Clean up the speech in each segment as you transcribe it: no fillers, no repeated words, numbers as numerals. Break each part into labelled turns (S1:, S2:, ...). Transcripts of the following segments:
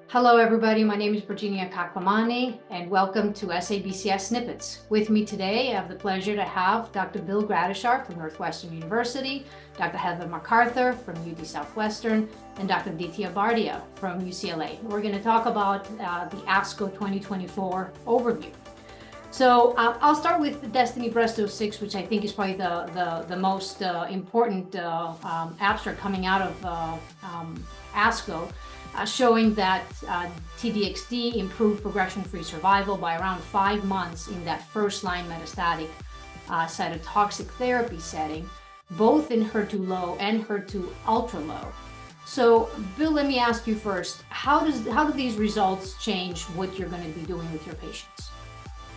S1: Hello, everybody. My name is Virginia Kaklamani, and welcome to SABCS Snippets. With me today, I have the pleasure to have Dr. Bill Gradishar from Northwestern University, Dr. Heather McArthur from UT Southwestern, and Dr. Aditya Bardia from UCLA. We're going to talk about the ASCO 2024 overview. So I'll start with the DESTINY-Breast06, which I think is probably the most important abstract coming out of ASCO. Showing that T-DXd improved progression-free survival by around 5 months in that first-line metastatic cytotoxic therapy setting, both in HER2-low and HER2-ultra-low. So, Bill, let me ask you first, how do these results change what you're going to be doing with your patients?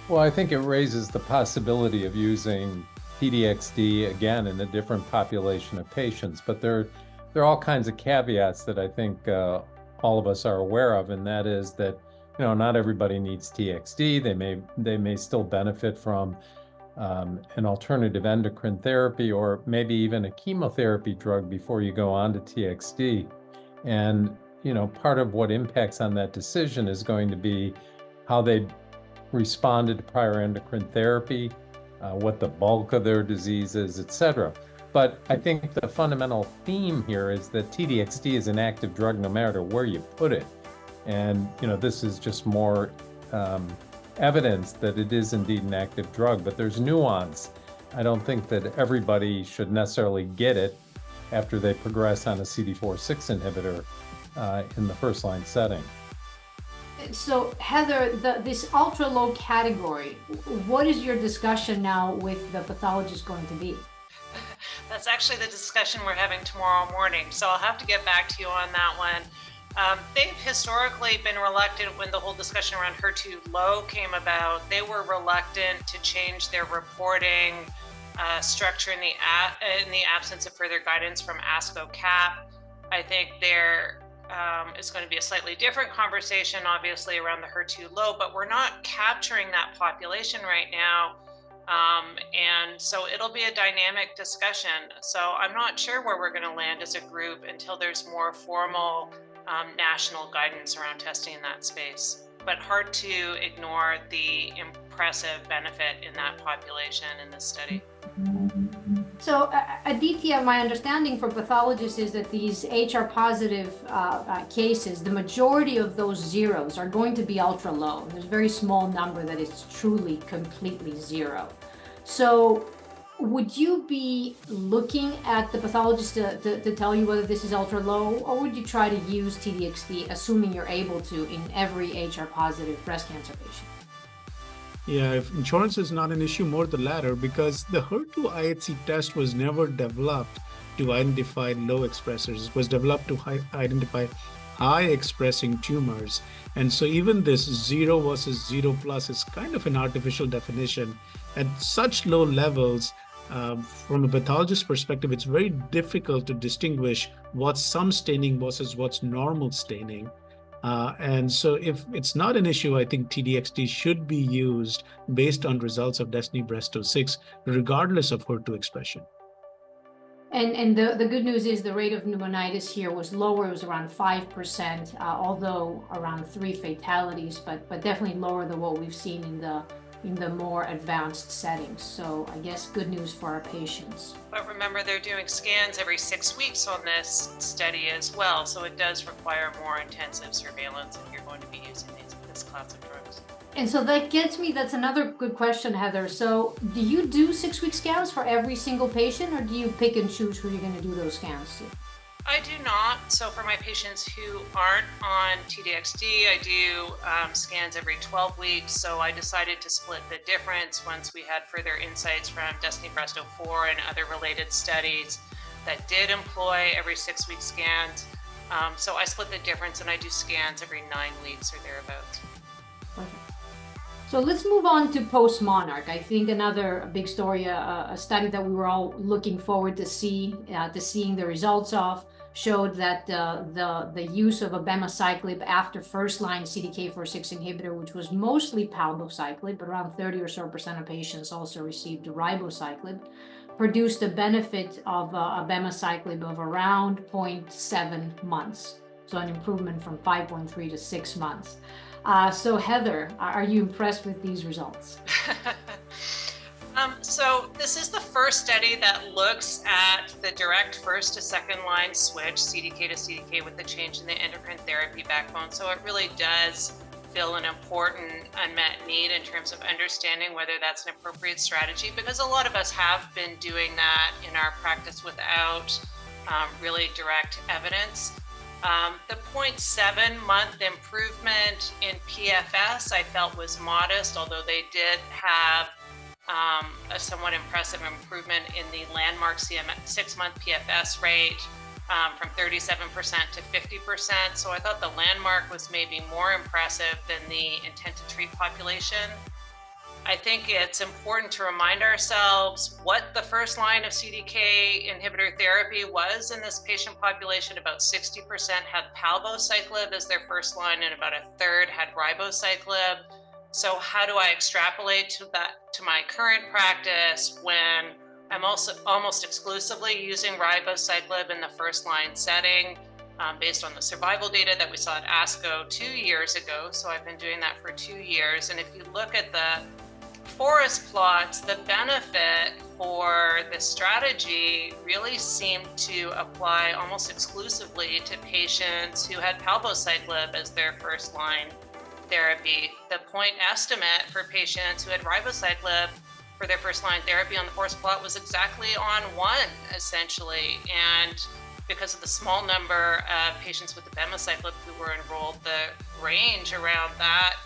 S2: Well, I think it raises the possibility of using T-DXd again in a different population of patients, but there are all kinds of caveats that I think all of us are aware of, and that is that not everybody needs TXD. They may still benefit from an alternative endocrine therapy or maybe even a chemotherapy drug before you go on to TXD. And part of what impacts on that decision is going to be how they responded to prior endocrine therapy, what the bulk of their disease is, etc. But I think the fundamental theme here is that T-DXd is an active drug no matter where you put it. And this is just more evidence that it is indeed an active drug, but there's nuance. I don't think that everybody should necessarily get it after they progress on a CDK4/6 inhibitor in the first-line setting.
S1: So, Heather, this ultra-low category, what is your discussion now with the pathologist going to be?
S3: That's actually the discussion we're having tomorrow morning, so I'll have to get back to you on that one. They've historically been reluctant when the whole discussion around HER2-low came about. They were reluctant to change their reporting structure in the absence of further guidance from ASCO-CAP. I think there is going to be a slightly different conversation, obviously, around the HER2-low, but we're not capturing that population right now. And so it'll be a dynamic discussion. So I'm not sure where we're going to land as a group until there's more formal national guidance around testing in that space. But hard to ignore the impressive benefit in that population in this study.
S1: So, Aditya, my understanding from pathologists is that these HR-positive cases, the majority of those zeros are going to be ultra-low. There's a very small number that is truly, completely zero. So, would you be looking at the pathologist to tell you whether this is ultra-low, or would you try to use T-DXd, assuming you're able to, in every HR-positive breast cancer patient?
S4: Yeah, if insurance is not an issue, more the latter, because the HER2 IHC test was never developed to identify low expressors. It was developed to identify high expressing tumors. And so even this 0 versus 0 plus is kind of an artificial definition. At such low levels, from a pathologist perspective, it's very difficult to distinguish what's some staining versus what's normal staining. And so if it's not an issue, I think T-DXd should be used based on results of DESTINY-Breast06, regardless of HER2 expression.
S1: And the good news is the rate of pneumonitis here was lower. It was around 5%, although around 3 fatalities, but definitely lower than what we've seen in the more advanced settings. So I guess good news for our patients.
S3: But remember, they're doing scans every 6 weeks on this study as well, so it does require more intensive surveillance if you're going to be using this class of drugs.
S1: And so that gets me, that's another good question, Heather. So do you do 6-week scans for every single patient, or do you pick and choose who you're going to do those scans to?
S3: I do not. So for my patients who aren't on T-DXd, I do scans every 12 weeks. So I decided to split the difference once we had further insights from DESTINY-Breast04 and other related studies that did employ every 6-week scans. So I split the difference and I do scans every 9 weeks or thereabouts.
S1: Okay. So let's move on to Post-Monarch. I think another big story, a study that we were all looking forward to seeing the results of, showed that the use of abemaciclib after first-line CDK4/6 inhibitor, which was mostly palbociclib, but around 30% or so of patients also received ribociclib, produced a benefit of abemaciclib of around 0.7 months. so an improvement from 5.3 to 6 months. So Heather, are you impressed with these results?
S3: So this is the first study that looks at the direct first to second line switch, CDK to CDK, with the change in the endocrine therapy backbone. So it really does fill an important unmet need in terms of understanding whether that's an appropriate strategy, because a lot of us have been doing that in our practice without really direct evidence. The 0.7-month improvement in PFS I felt was modest, although they did have a somewhat impressive improvement in the landmark 6-month PFS rate from 37% to 50%. So I thought the landmark was maybe more impressive than the intent to treat population. I think it's important to remind ourselves what the first line of CDK inhibitor therapy was in this patient population. About 60% had palbociclib as their first line, and about a third had ribociclib. So how do I extrapolate to my current practice when I'm also almost exclusively using ribociclib in the first line setting based on the survival data that we saw at ASCO 2 years ago. So I've been doing that for 2 years. And if you look at the forest plots, the benefit for this strategy really seemed to apply almost exclusively to patients who had palbociclib as their first line therapy. The point estimate for patients who had ribociclib for their first line therapy on the forest plot was exactly on 1, essentially. And because of the small number of patients with abemaciclib who were enrolled, the range around that,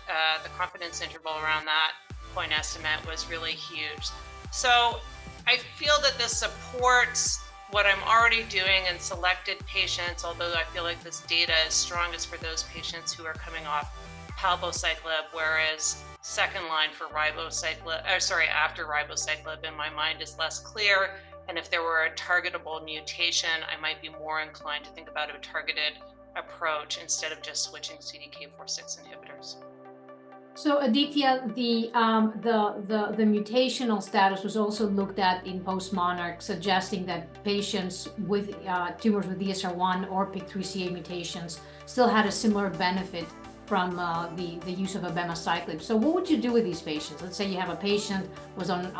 S3: the confidence interval around that point estimate was really huge. So I feel that this supports what I'm already doing in selected patients, although I feel like this data is strongest for those patients who are coming off palbociclib, whereas second line for after ribociclib in my mind is less clear. And if there were a targetable mutation, I might be more inclined to think about a targeted approach instead of just switching CDK4/6 inhibitors.
S1: So Aditya, the mutational status was also looked at in Post-Monarch, suggesting that patients with tumors with ESR1 or PIK3CA mutations still had a similar benefit from the use of abemaciclib. So what would you do with these patients? Let's say you have a patient was on,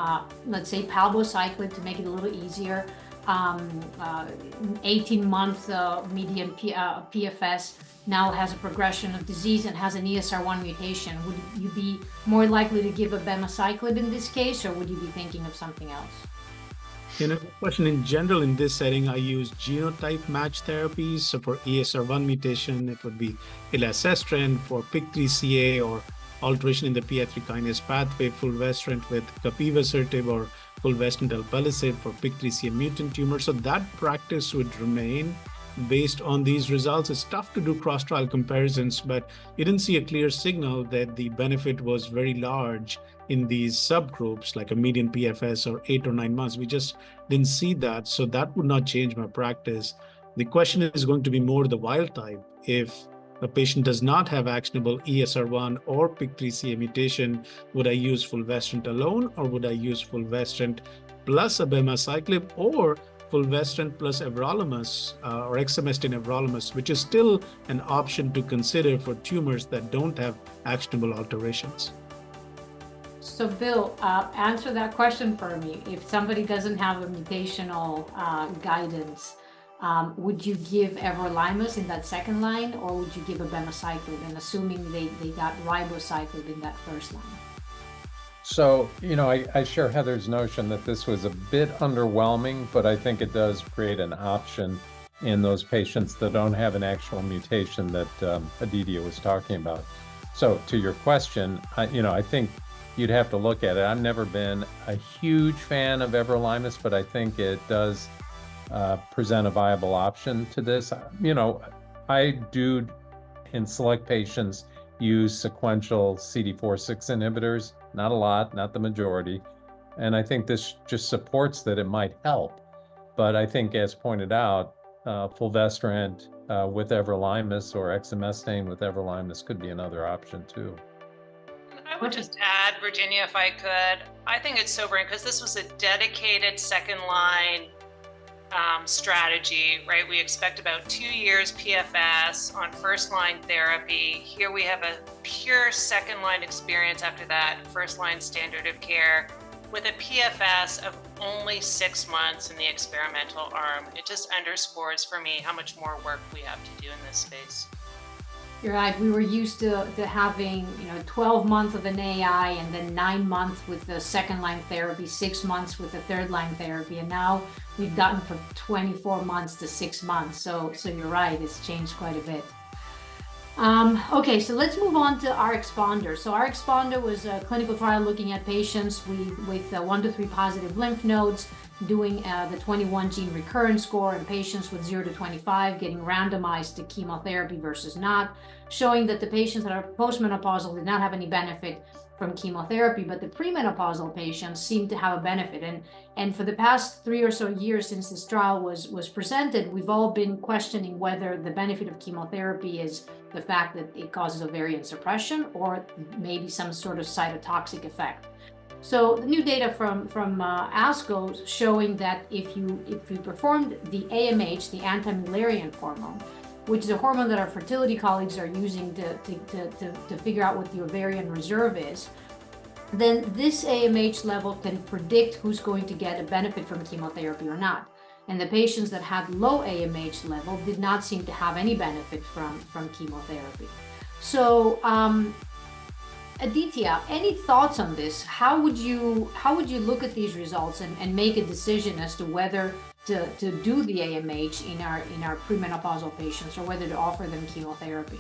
S1: let's say, palbociclib to make it a little easier, 18-month median PFS, now has a progression of disease and has an ESR1 mutation. Would you be more likely to give abemaciclib in this case, or would you be thinking of something else?
S4: Question in general, in this setting, I use genotype match therapies. So for ESR1 mutation, it would be elacestrant. For PIK3CA or alteration in the PI3 kinase pathway, fulvestrant with capivasertib or fulvestrant alpelisib for PIK3CA mutant tumor. So that practice would remain based on these results. It's tough to do cross-trial comparisons, but you didn't see a clear signal that the benefit was very large in these subgroups, like a median PFS or 8 or 9 months. We just didn't see that. So that would not change my practice. The question is going to be more the wild type. If a patient does not have actionable ESR1 or PIK3CA mutation, would I use fulvestrant alone, or would I use fulvestrant plus abemaciclib, or fulvestrant plus everolimus or exemestane everolimus, which is still an option to consider for tumors that don't have actionable alterations?
S1: So Bill, answer that question for me. If somebody doesn't have a mutational guidance, would you give everolimus in that second line, or would you give abemaciclib, and assuming they got ribociclib in that first line?
S2: So, I share Heather's notion that this was a bit underwhelming, but I think it does create an option in those patients that don't have an actual mutation that Aditya was talking about. So to your question, I think you'd have to look at it. I've never been a huge fan of everolimus, but I think it does present a viable option to this. I do, in select patients, use sequential ctDNA/4/6 inhibitors, not a lot, not the majority. And I think this just supports that it might help. But I think, as pointed out, fulvestrant with everolimus or exemestane with everolimus could be another option too.
S3: I would just add, Virginia, if I could, I think it's sobering because this was a dedicated second line strategy, right? We expect about 2 years PFS on first-line therapy. Here we have a pure second-line experience after that first-line standard of care with a PFS of only 6 months in the experimental arm. It just underscores for me how much more work we have to do in this space.
S1: You're right. We were used to having 12 months of an AI and then 9 months with the second line therapy, 6 months with the third line therapy, and now we've gotten from 24 months to 6 months. So you're right. It's changed quite a bit. Okay, so let's move on to RxPONDER. So RxPONDER was a clinical trial looking at patients with 1 to 3 positive lymph nodes, doing the 21 gene recurrence score in patients with 0 to 25, getting randomized to chemotherapy versus not, showing that the patients that are postmenopausal did not have any benefit from chemotherapy, but the premenopausal patients seemed to have a benefit. And for the past 3 or so years since this trial was presented, we've all been questioning whether the benefit of chemotherapy is the fact that it causes ovarian suppression or maybe some sort of cytotoxic effect. So the new data from ASCO showing that if you performed the AMH, the anti-Mullerian hormone, which is a hormone that our fertility colleagues are using to figure out what the ovarian reserve is, then this AMH level can predict who's going to get a benefit from chemotherapy or not. And the patients that had low AMH level did not seem to have any benefit from chemotherapy. So Aditya, any thoughts on this? How would you look at these results and make a decision as to whether to do the AMH in our premenopausal patients or whether to offer them chemotherapy?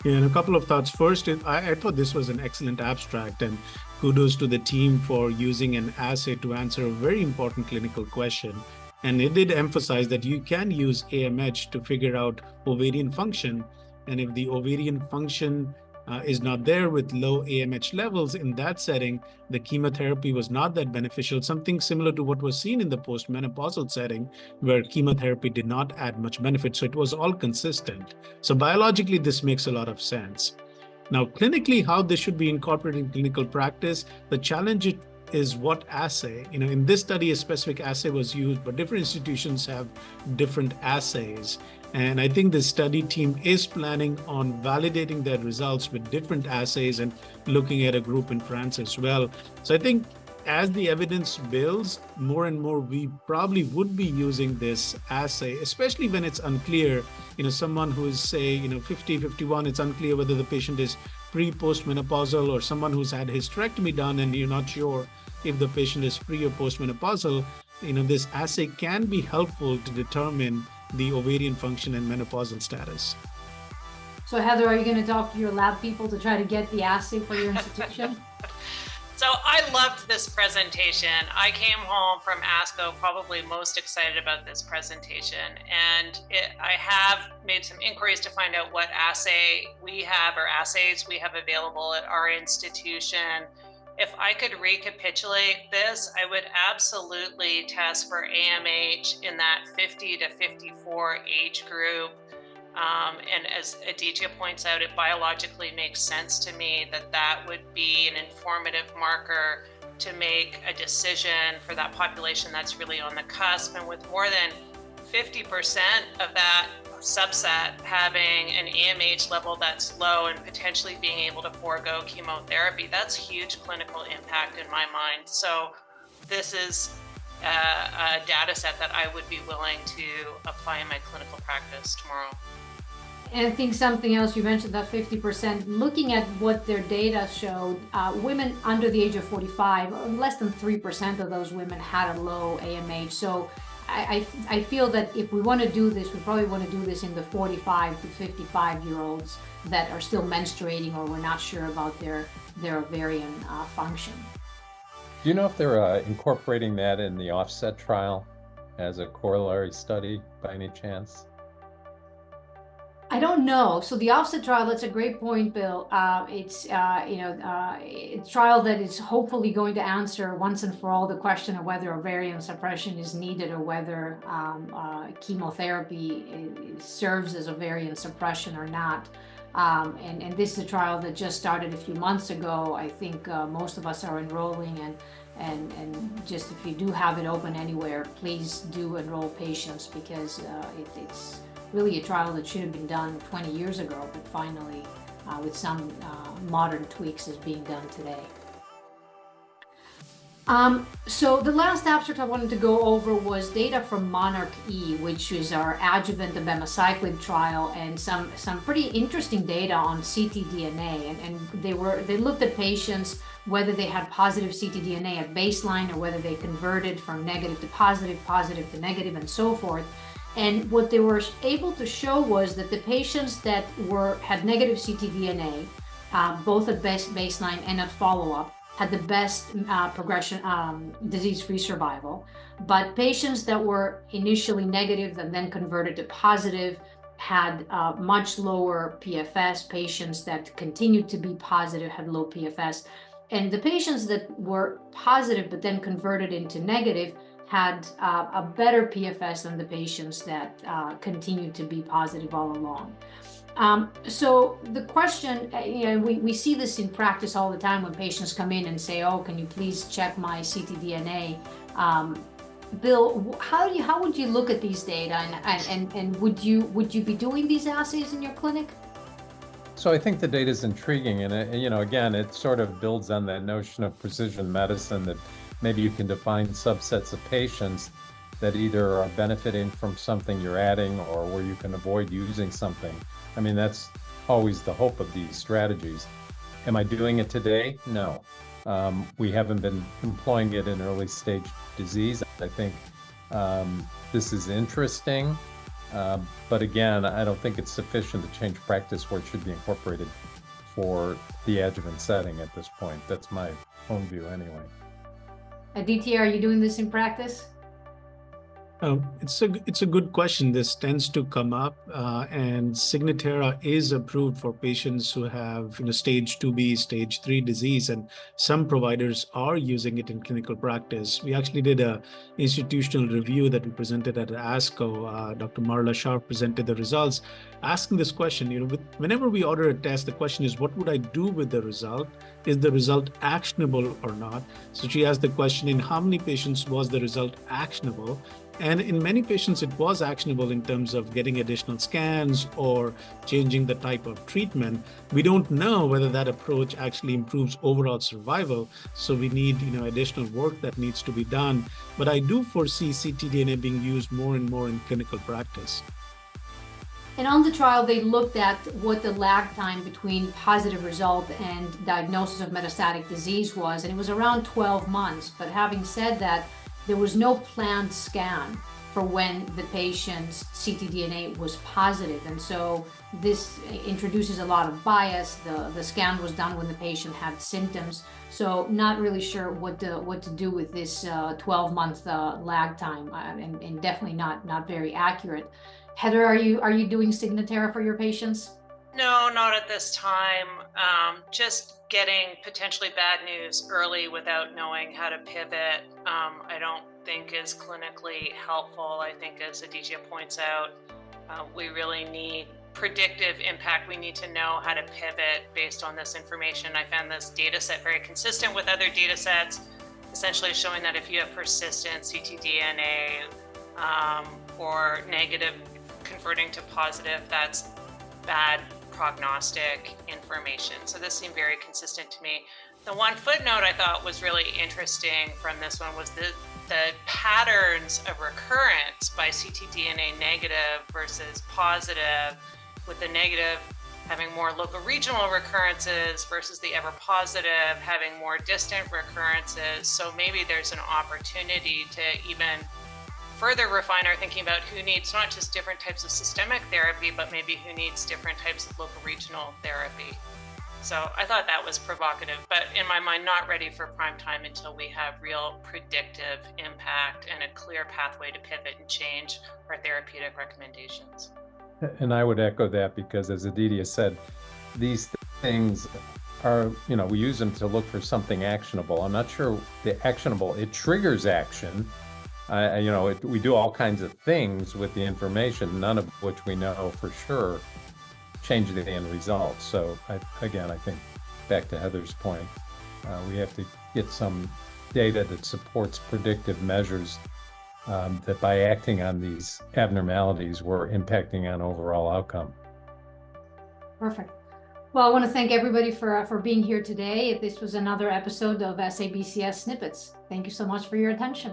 S4: Yeah, and a couple of thoughts. First, I thought this was an excellent abstract, and kudos to the team for using an assay to answer a very important clinical question. And it did emphasize that you can use AMH to figure out ovarian function. And if the ovarian function is not there with low AMH levels, in that setting, the chemotherapy was not that beneficial, something similar to what was seen in the postmenopausal setting, where chemotherapy did not add much benefit. So it was all consistent. So biologically, this makes a lot of sense. Now, clinically, how this should be incorporated in clinical practice, the challenge is what assay. In this study, a specific assay was used, but different institutions have different assays. And I think the study team is planning on validating their results with different assays and looking at a group in France as well. So I think as the evidence builds, more and more we probably would be using this assay, especially when it's unclear, someone who is say, 50, 51, it's unclear whether the patient is pre-postmenopausal, or someone who's had hysterectomy done and you're not sure if the patient is pre or postmenopausal. This assay can be helpful to determine the ovarian function and menopausal status.
S1: So Heather, are you going to talk to your lab people to try to get the assay for your institution?
S3: So I loved this presentation. I came home from ASCO probably most excited about this presentation, and I have made some inquiries to find out what assay we have or assays we have available at our institution. If I could recapitulate this, I would absolutely test for AMH in that 50 to 54 age group. And as Aditya points out, it biologically makes sense to me that would be an informative marker to make a decision for that population that's really on the cusp. And with more than 50% of that subset having an AMH level that's low and potentially being able to forego chemotherapy, that's huge clinical impact in my mind. So this is a data set that I would be willing to apply in my clinical practice tomorrow.
S1: And I think something else, you mentioned that 50%, looking at what their data showed, women under the age of 45, less than 3% of those women had a low AMH. So I feel that if we want to do this, we probably want to do this in the 45 to 55-year-olds that are still menstruating or we're not sure about their ovarian function.
S2: Do you know if they're incorporating that in the offset trial as a corollary study by any chance?
S1: I don't know. So the offset trial, that's a great point, Bill. It's a trial that is hopefully going to answer once and for all the question of whether ovarian suppression is needed or whether chemotherapy serves as ovarian suppression or not. And this is a trial that just started a few months ago. I think most of us are enrolling, And just if you do have it open anywhere, please do enroll patients, because it's really a trial that should have been done 20 years ago, but finally, with some modern tweaks, is being done today. So the last abstract I wanted to go over was data from MonarchE, which is our adjuvant abemaciclib trial, and some pretty interesting data on ctDNA. And they looked at patients, whether they had positive ctDNA at baseline or whether they converted from negative to positive, positive to negative, and so forth. And what they were able to show was that the patients that had negative ctDNA, both at baseline and at follow-up, had the best progression, disease-free survival. But patients that were initially negative and then converted to positive had much lower PFS. Patients that continued to be positive had low PFS. And the patients that were positive but then converted into negative had a better PFS than the patients that continued to be positive all along. So the question, we see this in practice all the time when patients come in and say, "Oh, can you please check my ctDNA?" Bill, how would you look at these data, and would you be doing these assays in your clinic?
S2: So I think the data is intriguing, and again, it sort of builds on that notion of precision medicine, that maybe you can define subsets of patients that either are benefiting from something you're adding or where you can avoid using something. I mean, that's always the hope of these strategies. Am I doing it today? No. We haven't been employing it in early stage disease. I think this is interesting, but again, I don't think it's sufficient to change practice where it should be incorporated for the adjuvant setting at this point. That's my own view anyway.
S1: Aditya, are you doing this in practice?
S4: It's a good question. This tends to come up, and Signatera is approved for patients who have stage 2B, stage 3 disease, and some providers are using it in clinical practice. We actually did an institutional review that we presented at ASCO. Dr. Marla Sharp presented the results, asking this question. Whenever we order a test, the question is, what would I do with the result? Is the result actionable or not? So she asked the question, in how many patients was the result actionable? And in many patients, it was actionable in terms of getting additional scans or changing the type of treatment. We don't know whether that approach actually improves overall survival, so we need additional work that needs to be done. But I do foresee ctDNA being used more and more in clinical practice.
S1: And on the trial, they looked at what the lag time between positive result and diagnosis of metastatic disease was, and it was around 12 months. But having said that, there was no planned scan for when the patient's ctDNA was positive. And so this introduces a lot of bias. The scan was done when the patient had symptoms. So not really sure what to do with this 12-month lag time, and definitely not very accurate. Heather, are you doing Signatera for your patients?
S3: No, not at this time. Just getting potentially bad news early without knowing how to pivot, I don't think is clinically helpful. I think, as Aditya points out, we really need predictive impact. We need to know how to pivot based on this information. I found this data set very consistent with other data sets, essentially showing that if you have persistent ctDNA or negative converting to positive, that's bad prognostic information. So this seemed very consistent to me. The one footnote I thought was really interesting from this one was the patterns of recurrence by ctDNA negative versus positive, with the negative having more local regional recurrences versus the ever positive having more distant recurrences. So maybe there's an opportunity to even further refine our thinking about who needs not just different types of systemic therapy, but maybe who needs different types of local regional therapy. So I thought that was provocative, but in my mind, not ready for prime time until we have real predictive impact and a clear pathway to pivot and change our therapeutic recommendations.
S2: And I would echo that, because as Aditya said, these things are, we use them to look for something actionable. I'm not sure the actionable, it triggers action. We do all kinds of things with the information, none of which we know for sure change the end result. So I think back to Heather's point, we have to get some data that supports predictive measures that by acting on these abnormalities, we're impacting on overall outcome.
S1: Perfect. Well, I want to thank everybody for being here today. This was another episode of SABCS Snippets. Thank you so much for your attention.